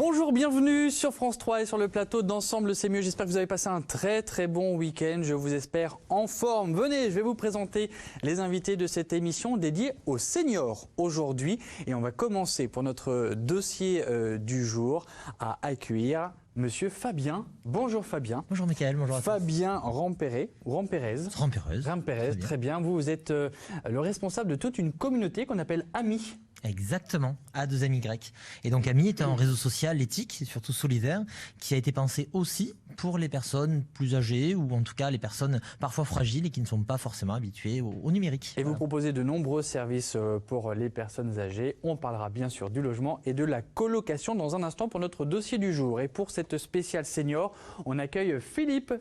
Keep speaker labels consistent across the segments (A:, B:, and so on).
A: Bonjour, bienvenue sur France 3 et sur le plateau d'Ensemble c'est mieux. J'espère que vous avez passé un très bon week-end. Je vous espère en forme. Venez, je vais vous présenter les invités de cette émission dédiée aux seniors aujourd'hui. Et on va commencer pour notre dossier du jour à accueillir Monsieur Fabien. Bonjour Fabien.
B: Bonjour Mickaël, bonjour à tous.
A: Fabien Rampérez, ou Rampérez.
B: Rampérez,
A: très bien. Vous êtes le responsable de toute une communauté qu'on appelle AMI.
B: Exactement, A2MY. Et donc AMI est un réseau social éthique et surtout solidaire qui a été pensé aussi pour les personnes plus âgées ou en tout cas les personnes parfois fragiles et qui ne sont pas forcément habituées au numérique.
A: Et vous proposez de nombreux services pour les personnes âgées. On parlera bien sûr du logement et de la colocation dans un instant pour notre dossier du jour. Et pour cette spéciale senior, on accueille Philippe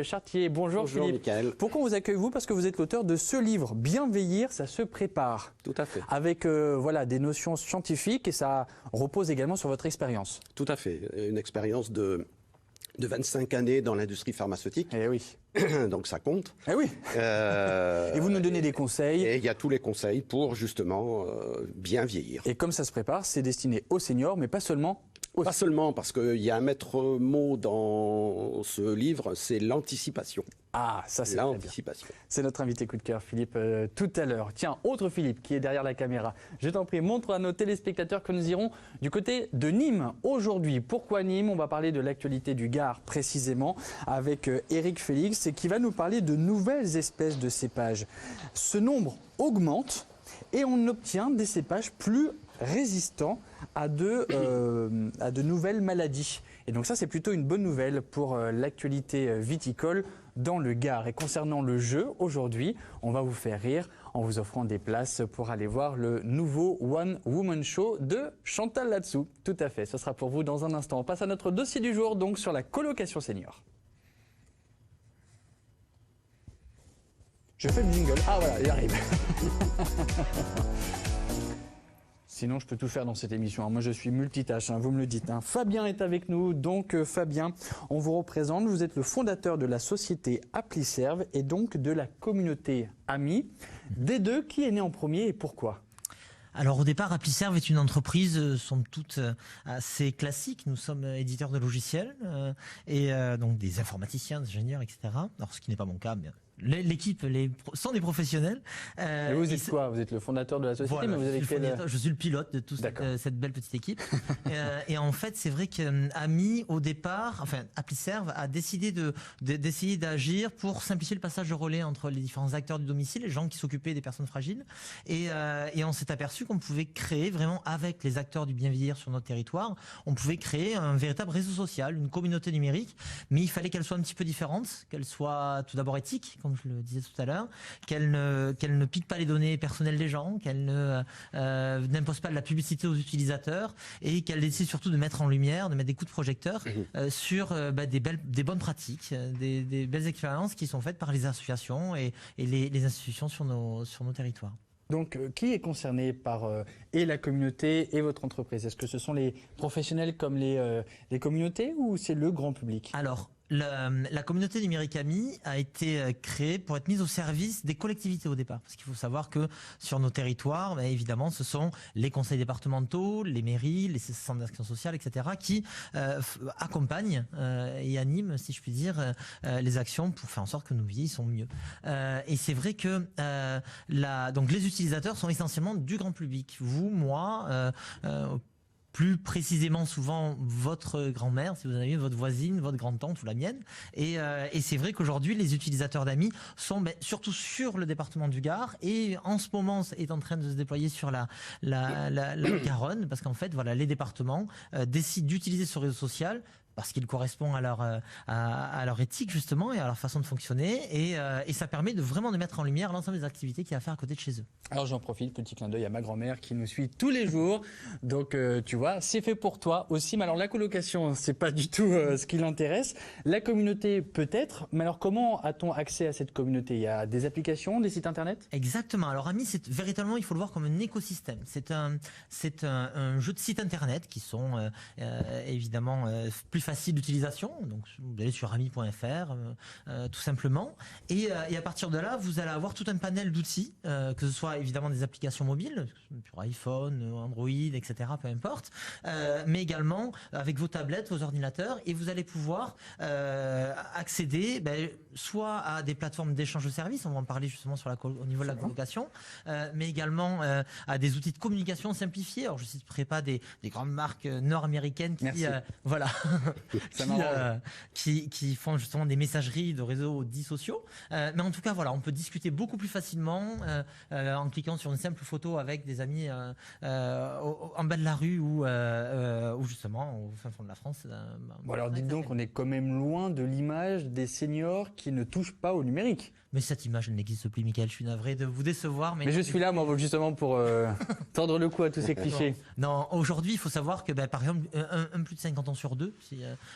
A: Chartier. Bonjour Philippe.
C: Mickaël.
A: Pourquoi vous accueillez-vous? Parce que vous êtes l'auteur de ce livre, Bien vieillir, ça se prépare.
C: Tout à fait.
A: Avec des notions scientifiques et ça repose également sur votre expérience.
C: Tout à fait. Une expérience de 25 années dans l'industrie pharmaceutique.
A: Eh oui.
C: Donc ça compte.
A: Eh oui. Et vous nous donnez des conseils.
C: Et il y a tous les conseils pour justement bien vieillir.
A: Et comme ça se prépare, c'est destiné aux seniors, mais pas seulement.
C: Pas seulement, parce qu'il y a un maître mot dans ce livre, c'est l'anticipation.
A: Ah, ça c'est
C: l'anticipation.
A: C'est notre invité coup de cœur, Philippe, tout à l'heure. Tiens, autre Philippe qui est derrière la caméra. Je t'en prie, montre à nos téléspectateurs que nous irons du côté de Nîmes aujourd'hui. Pourquoi Nîmes? On va parler de l'actualité du Gard précisément avec Eric Félix qui va nous parler de nouvelles espèces de cépages. Ce nombre augmente et on obtient des cépages plus résistants à de nouvelles maladies. Et donc ça, c'est plutôt une bonne nouvelle pour l'actualité viticole dans le Gard. Et concernant le jeu, aujourd'hui, on va vous faire rire en vous offrant des places pour aller voir le nouveau One Woman Show de Chantal Latsou. Tout à fait, ce sera pour vous dans un instant. On passe à notre dossier du jour, donc sur la colocation senior. Je fais le jingle. Ah voilà, il arrive. Sinon, je peux tout faire dans cette émission. Moi, je suis multitâche, vous me le dites. Fabien est avec nous. Donc, Fabien, on vous représente. Vous êtes le fondateur de la société ApplyServe et donc de la communauté AMI. Des deux, qui est né en premier et pourquoi ?
B: Alors au départ, ApplyServe est une entreprise, somme toute, assez classique. Nous sommes éditeurs de logiciels et donc des informaticiens, des ingénieurs, etc. Alors ce qui n'est pas mon cas, mais l'équipe sont des professionnels.
A: Et vous êtes quoi? Vous êtes le fondateur de la société,
B: voilà,
A: mais vous avez
B: je suis le pilote de toute cette belle petite équipe. Et en fait, c'est vrai qu'AMI, au départ, enfin ApplyServe a décidé d'essayer d'agir pour simplifier le passage de relais entre les différents acteurs du domicile, les gens qui s'occupaient des personnes fragiles. Et on s'est aperçu qu'on pouvait créer vraiment avec les acteurs du bien vieillir sur notre territoire, on pouvait créer un véritable réseau social, une communauté numérique, mais il fallait qu'elle soit un petit peu différente, qu'elle soit tout d'abord éthique, comme je le disais tout à l'heure, qu'elle ne pique pas les données personnelles des gens, qu'elle n'impose pas de la publicité aux utilisateurs et qu'elle décide surtout de mettre en lumière, de mettre des coups de projecteur sur des bonnes pratiques, des belles expériences qui sont faites par les associations et les institutions sur nos territoires.
A: Donc, qui est concerné par et la communauté et votre entreprise? Est-ce que ce sont les professionnels comme les communautés ou c'est le grand public?
B: Alors, la communauté numérique AMI a été créée pour être mise au service des collectivités au départ. Parce qu'il faut savoir que sur nos territoires, évidemment, ce sont les conseils départementaux, les mairies, les centres d'action sociale, etc. qui accompagnent et animent, si je puis dire, les actions pour faire en sorte que nos vies sont mieux. Et c'est vrai que donc les utilisateurs sont essentiellement du grand public. Vous, moi, plus précisément souvent votre grand-mère, si vous en avez votre voisine, votre grand-tante ou la mienne. Et c'est vrai qu'aujourd'hui, les utilisateurs d'AMI sont surtout sur le département du Gard et en ce moment est en train de se déployer sur la Garonne parce qu'en fait, voilà, les départements décident d'utiliser ce réseau social parce qu'il correspond à leur éthique justement et à leur façon de fonctionner et ça permet vraiment de mettre en lumière l'ensemble des activités qu'il y a à faire à côté de chez eux.
A: Alors j'en profite, petit clin d'œil à ma grand-mère qui nous suit tous les jours, donc tu vois, c'est fait pour toi aussi. Mais alors la colocation, c'est pas du tout ce qui l'intéresse. La communauté peut-être, mais alors comment a-t-on accès à cette communauté? Il y a des applications, des sites internet?
B: Exactement. Alors AMI, c'est véritablement, il faut le voir comme un écosystème. C'est un jeu de sites internet qui sont évidemment plus facile d'utilisation. Donc vous allez sur ami.fr tout simplement. Et à partir de là, vous allez avoir tout un panel d'outils, que ce soit évidemment des applications mobiles, sur iPhone, Android, etc., peu importe, mais également avec vos tablettes, vos ordinateurs, et vous allez pouvoir accéder soit à des plateformes d'échange de services, on va en parler justement au niveau de la colocation, mais également à des outils de communication simplifiés. Alors je ne citerai pas des grandes marques nord-américaines qui font justement des messageries de réseaux dits sociaux, mais en tout cas voilà, on peut discuter beaucoup plus facilement en cliquant sur une simple photo avec des amis en bas de la rue ou justement au fin fond de la France.
A: Bon alors dites donc, on est quand même loin de l'image des seniors qui ne touchent pas au numérique.
B: Mais cette image, elle n'existe plus, Mickaël. Je suis navré de vous décevoir.
A: Mais je suis là, moi, justement, pour tordre le cou à tous ces clichés.
B: Non, aujourd'hui, il faut savoir que, par exemple, un plus de 50 ans sur 2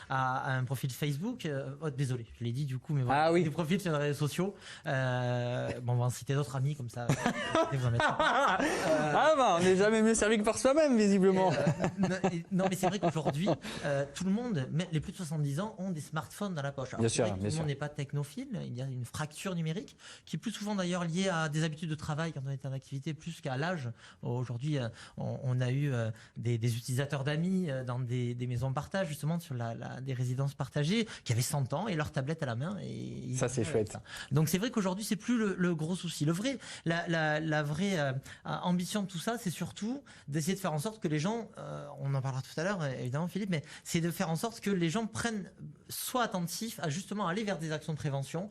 B: a un profil Facebook. Désolé, je l'ai dit du coup, mais voilà.
A: Ah oui.
B: Des profils sur les réseaux sociaux. On va en citer d'autres amis comme ça.
A: On n'est jamais mieux servi que par soi-même, visiblement.
B: Non, mais c'est vrai qu'aujourd'hui, tout le monde, même les plus de 70 ans, ont des smartphones dans la poche. Alors,
A: bien sûr,
B: tout le monde n'est pas technophile. Il y a une fracture numérique qui est plus souvent d'ailleurs liée à des habitudes de travail quand on est en activité plus qu'à l'âge. Aujourd'hui, on a eu des utilisateurs d'amis dans des maisons de partage, justement sur des résidences partagées, qui avaient 100 ans et leur tablette à la main. Et
A: ça, c'est chouette.
B: Donc c'est vrai qu'aujourd'hui, c'est plus le gros souci. La vraie ambition de tout ça, c'est surtout d'essayer de faire en sorte que les gens, on en parlera tout à l'heure évidemment Philippe, mais c'est de faire en sorte que les gens soient attentifs à justement aller vers des actions de prévention,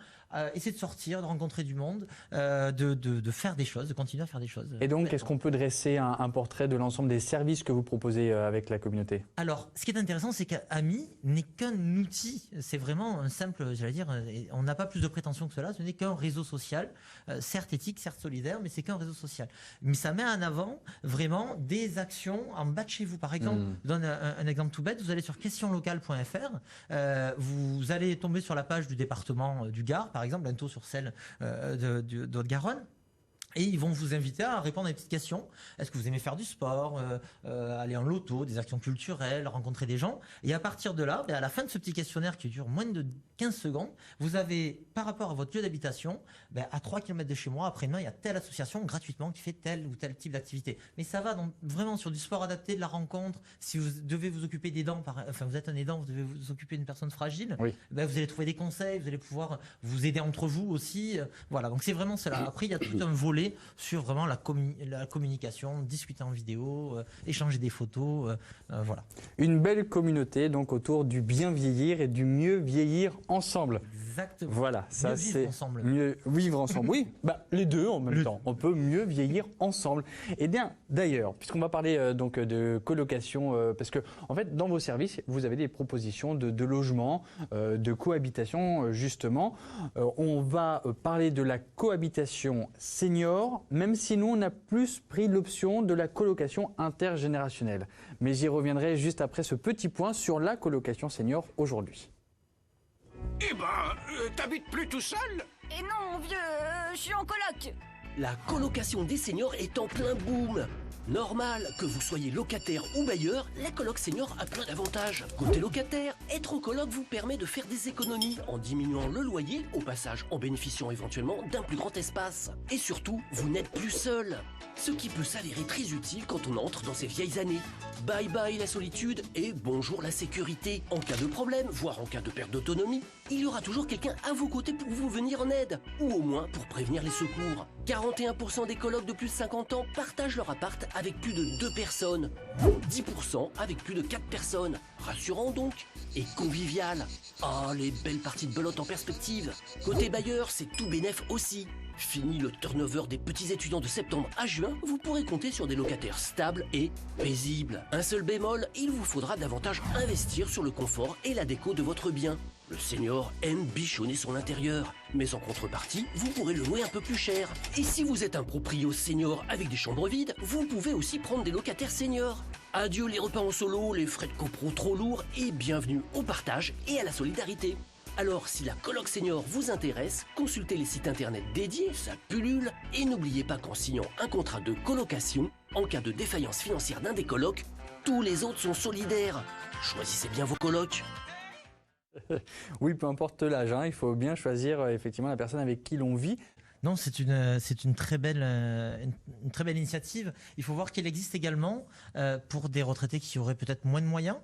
B: essayer de sortir, de rencontrer du monde, de faire des choses, de continuer à faire des choses.
A: Et donc, est-ce qu'on peut dresser un portrait de l'ensemble des services que vous proposez avec la communauté ?
B: Alors, ce qui est intéressant, c'est qu'Ami n'est qu'un outil. C'est vraiment un simple, j'allais dire, on n'a pas plus de prétention que cela, ce n'est qu'un réseau social, certes éthique, certes solidaire, mais c'est qu'un réseau social. Mais ça met en avant vraiment des actions en bas de chez vous. Par exemple, je donne un exemple tout bête, vous allez sur questionlocale.fr, vous allez tomber sur la page du département du Gard, par exemple, bientôt sur celle de Haute-Garonne. Et ils vont vous inviter à répondre à des petites questions. Est-ce que vous aimez faire du sport, aller en loto, des actions culturelles, rencontrer des gens? Et à partir de là, à la fin de ce petit questionnaire qui dure moins de 15 secondes, vous avez, par rapport à votre lieu d'habitation, à 3 km de chez moi, après-demain, il y a telle association gratuitement qui fait tel ou tel type d'activité. Mais ça va donc vraiment sur du sport adapté, de la rencontre. Si vous devez vous occuper d'aidants, vous êtes un aidant, vous devez vous occuper d'une personne fragile,
A: oui.
B: Vous allez trouver des conseils, vous allez pouvoir vous aider entre vous aussi. Voilà, donc c'est vraiment cela. Après, il y a tout un volet sur vraiment la communication, discuter en vidéo, échanger des photos, voilà.
A: Une belle communauté donc autour du bien vieillir et du mieux vieillir ensemble.
B: Exactement.
A: Voilà, ça c'est
B: ensemble.
A: Mieux vivre ensemble. Oui, les deux en même temps. On peut mieux vieillir ensemble. Et bien d'ailleurs, puisqu'on va parler donc de colocation, parce que en fait dans vos services vous avez des propositions de logement, de cohabitation justement. On va parler de la cohabitation senior. Même si nous, on a plus pris l'option de la colocation intergénérationnelle. Mais j'y reviendrai juste après ce petit point sur la colocation senior aujourd'hui.
D: Eh t'habites plus tout seul?
E: Et non, vieux, je suis en coloc.
F: La colocation des seniors est en plein boom. Normal, que vous soyez locataire ou bailleur, la coloc senior a plein d'avantages. Côté locataire, être en coloc vous permet de faire des économies en diminuant le loyer, au passage en bénéficiant éventuellement d'un plus grand espace. Et surtout, vous n'êtes plus seul. Ce qui peut s'avérer très utile quand on entre dans ces vieilles années. Bye bye la solitude et bonjour la sécurité. En cas de problème, voire en cas de perte d'autonomie, il y aura toujours quelqu'un à vos côtés pour vous venir en aide, ou au moins pour prévenir les secours. 41% des colocs de plus de 50 ans partagent leur appart avec plus de 2 personnes. 10% avec plus de 4 personnes. Rassurant donc et convivial. Ah, les belles parties de belote en perspective. Côté bailleur, c'est tout bénef aussi. Fini le turnover des petits étudiants de septembre à juin, vous pourrez compter sur des locataires stables et paisibles. Un seul bémol, il vous faudra davantage investir sur le confort et la déco de votre bien. Le senior aime bichonner son intérieur, mais en contrepartie, vous pourrez le louer un peu plus cher. Et si vous êtes un proprio senior avec des chambres vides, vous pouvez aussi prendre des locataires seniors. Adieu les repas en solo, les frais de copro trop lourds et bienvenue au partage et à la solidarité. Alors si la coloc senior vous intéresse, consultez les sites internet dédiés, ça pullule, et n'oubliez pas qu'en signant un contrat de colocation, en cas de défaillance financière d'un des colocs, tous les autres sont solidaires. Choisissez bien vos colocs.
A: Oui, peu importe l'âge, hein, il faut bien choisir effectivement la personne avec qui l'on vit.
B: Non, c'est une très belle initiative. Il faut voir qu'il existe également pour des retraités qui auraient peut-être moins de moyens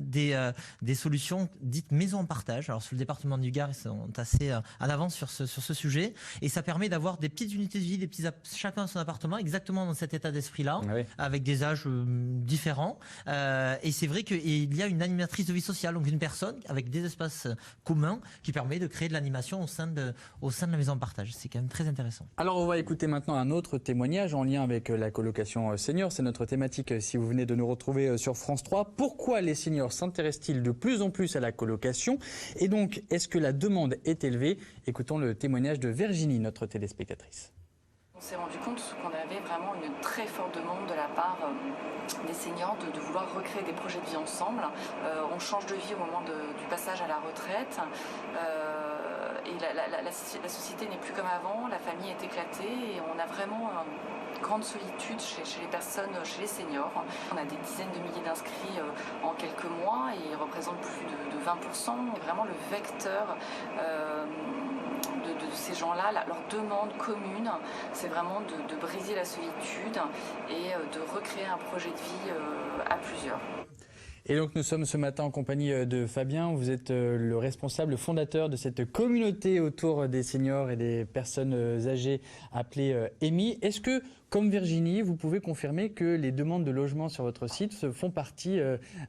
B: des solutions dites maison en partage. Alors sur le département du Gard, ils sont assez en avance sur ce sujet et ça permet d'avoir des petites unités de vie, chacun à son appartement, exactement dans cet état d'esprit-là,
A: Oui.
B: avec des âges différents. Et c'est vrai qu'il y a une animatrice de vie sociale, donc une personne avec des espaces communs qui permet de créer de l'animation au sein de la maison en partage. C'est quand même très intéressant.
A: Alors on va écouter maintenant un autre témoignage en lien avec la colocation senior. C'est notre thématique si vous venez de nous retrouver sur France 3. Pourquoi les seniors s'intéressent-ils de plus en plus à la colocation? Et donc, est-ce que la demande est élevée? Écoutons le témoignage de Virginie, notre téléspectatrice.
G: On s'est rendu compte qu'on avait vraiment une très forte demande de la part des seniors de vouloir recréer des projets de vie ensemble. On change de vie au moment du passage à la retraite. Et la société n'est plus comme avant, la famille est éclatée et on a vraiment une grande solitude chez les personnes, chez les seniors. On a des dizaines de milliers d'inscrits en quelques mois et ils représentent plus de 20%. Et vraiment le vecteur de ces gens-là, leur demande commune, c'est vraiment de briser la solitude et de recréer un projet de vie à plusieurs.
A: Et donc nous sommes ce matin en compagnie de Fabien. Vous êtes le responsable, le fondateur de cette communauté autour des seniors et des personnes âgées appelée EMI. Est-ce que, comme Virginie, vous pouvez confirmer que les demandes de logement sur votre site font partie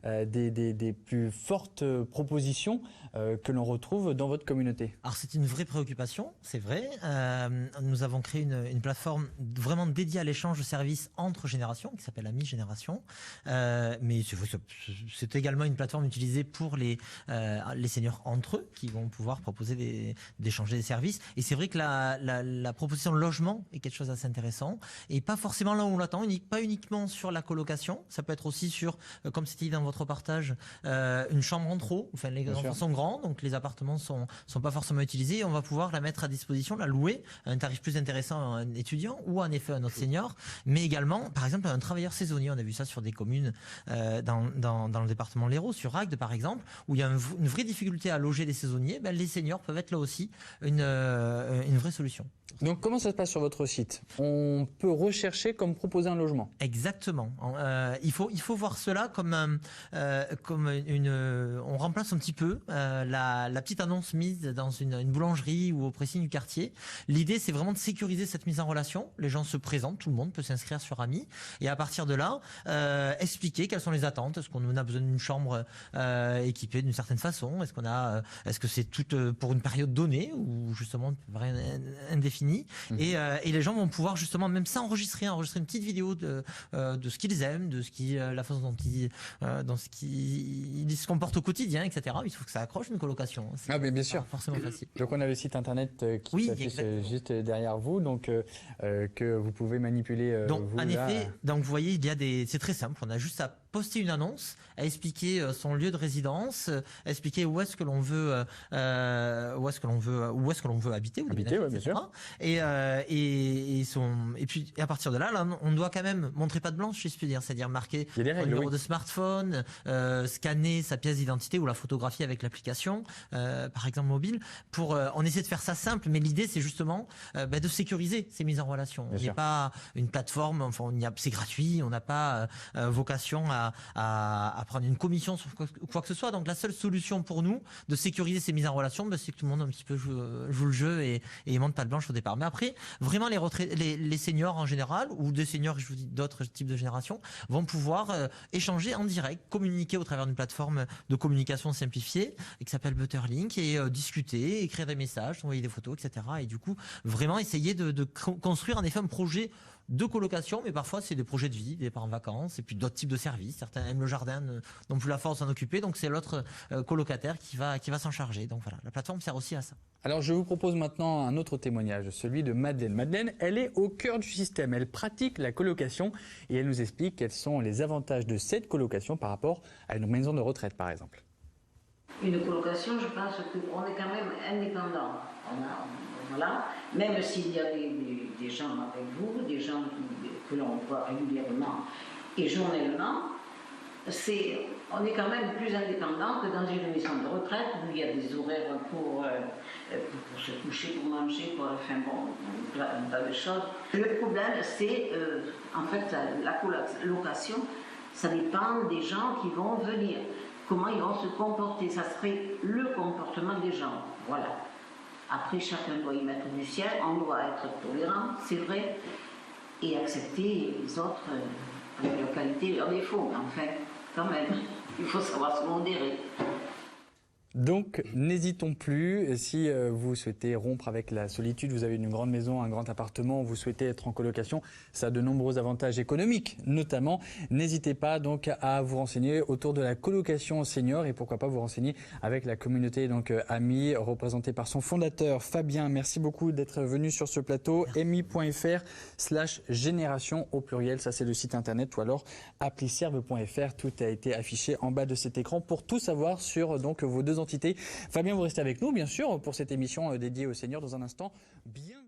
A: des plus fortes propositions que l'on retrouve dans votre communauté?
B: Alors c'est une vraie préoccupation, c'est vrai. Nous avons créé une plateforme vraiment dédiée à l'échange de services entre générations qui s'appelle Ami Génération. Mais c'est également une plateforme utilisée pour les seniors entre eux qui vont pouvoir proposer d'échanger des services. Et c'est vrai que la proposition de logement est quelque chose d'assez intéressant. Et pas forcément là où on l'attend, pas uniquement sur la colocation, ça peut être aussi sur, comme c'était dit dans votre partage, une chambre en trop. Enfin, les enfants sont grands, donc les appartements sont pas forcément utilisés. Et on va pouvoir la mettre à disposition, la louer à un tarif plus intéressant à un étudiant ou en effet à un autre senior, mais également, par exemple, à un travailleur saisonnier. On a vu ça sur des communes dans le département de l'Hérault, sur Agde par exemple, où il y a une vraie difficulté à loger les saisonniers. Les seniors peuvent être là aussi une vraie solution.
A: Donc comment ça se passe sur votre site? On peut rechercher comme proposer un logement?
B: Exactement. Il faut voir cela comme on remplace un petit peu la petite annonce mise dans une boulangerie ou au pressing du quartier. L'idée, c'est vraiment de sécuriser cette mise en relation. Les gens se présentent, tout le monde peut s'inscrire sur Ami, et à partir de là, expliquer quelles sont les attentes. Est-ce qu'on a besoin d'une chambre équipée d'une certaine façon? Est-ce que c'est tout pour une période donnée ou justement indéfinie? Et les gens vont pouvoir justement même enregistrer une petite vidéo de ce qu'ils aiment, de la façon dont ils se comportent au quotidien, etc. Il faut que ça accroche une colocation.
A: Ah mais bien sûr.
B: Forcément facile.
A: Donc on a le site internet qui s'affiche juste derrière vous, donc que vous pouvez manipuler.
B: Donc
A: vous,
B: en effet, donc vous voyez, c'est très simple. On a juste à poster une annonce, à expliquer son lieu de résidence, expliquer où est-ce que l'on veut habiter,
A: bien sûr.
B: Et puis à partir de là, on doit quand même montrer patte blanche, si je puis dire, c'est-à-dire marquer son numéro de smartphone, scanner sa pièce d'identité ou la photographier avec l'application, par exemple mobile. On essaie de faire ça simple, mais l'idée c'est justement de sécuriser ces mises en relation. Il n'y a pas une plateforme, c'est gratuit, on n'a pas vocation à prendre une commission sur quoi que ce soit. Donc la seule solution pour nous de sécuriser ces mises en relation, c'est que tout le monde un petit peu joue le jeu et monte patte blanche au départ. Mais après, vraiment les seniors en général, ou des seniors, je vous dis d'autres types de générations, vont pouvoir échanger en direct, communiquer au travers d'une plateforme de communication simplifiée qui s'appelle Butterlink et discuter, écrire des messages, envoyer des photos, etc. Et du coup, vraiment essayer de construire en effet un projet de colocation, mais parfois c'est des projets de vie, des départs en vacances, et puis d'autres types de services. Certains aiment le jardin, n'ont plus la force de s'en occuper, donc c'est l'autre colocataire qui va s'en charger. Donc voilà, la plateforme sert aussi à ça.
A: Alors je vous propose maintenant un autre témoignage, celui de Madeleine. Madeleine, elle est au cœur du système, elle pratique la colocation et elle nous explique quels sont les avantages de cette colocation par rapport à une maison de retraite par exemple.
H: Une colocation, je pense qu'on est quand même indépendant. Voilà. Même s'il y a des gens avec vous, des gens que l'on voit régulièrement et journellement, on est quand même plus indépendant que dans une maison de retraite où il y a des horaires pour se coucher, pour manger, enfin bon, un tas de choses. Le problème, c'est en fait la colocation, ça dépend des gens qui vont venir. Comment ils vont se comporter, ça serait le comportement des gens. Voilà. Après, chacun doit y mettre du sien, on doit être tolérant, c'est vrai, et accepter les autres avec leurs qualités et leurs défauts. Mais enfin, quand même, il faut savoir se modérer.
A: Donc, n'hésitons plus. Si vous souhaitez rompre avec la solitude, vous avez une grande maison, un grand appartement, vous souhaitez être en colocation, ça a de nombreux avantages économiques, notamment. N'hésitez pas donc à vous renseigner autour de la colocation senior et pourquoi pas vous renseigner avec la communauté donc AMI, représentée par son fondateur Fabien. Merci beaucoup d'être venu sur ce plateau. ami.fr/génération au pluriel, ça c'est le site internet, ou alors appliserve.fr. Tout a été affiché en bas de cet écran pour tout savoir sur donc vos deux entités. Fabien, vous restez avec nous, bien sûr, pour cette émission dédiée aux seniors dans un instant. Bien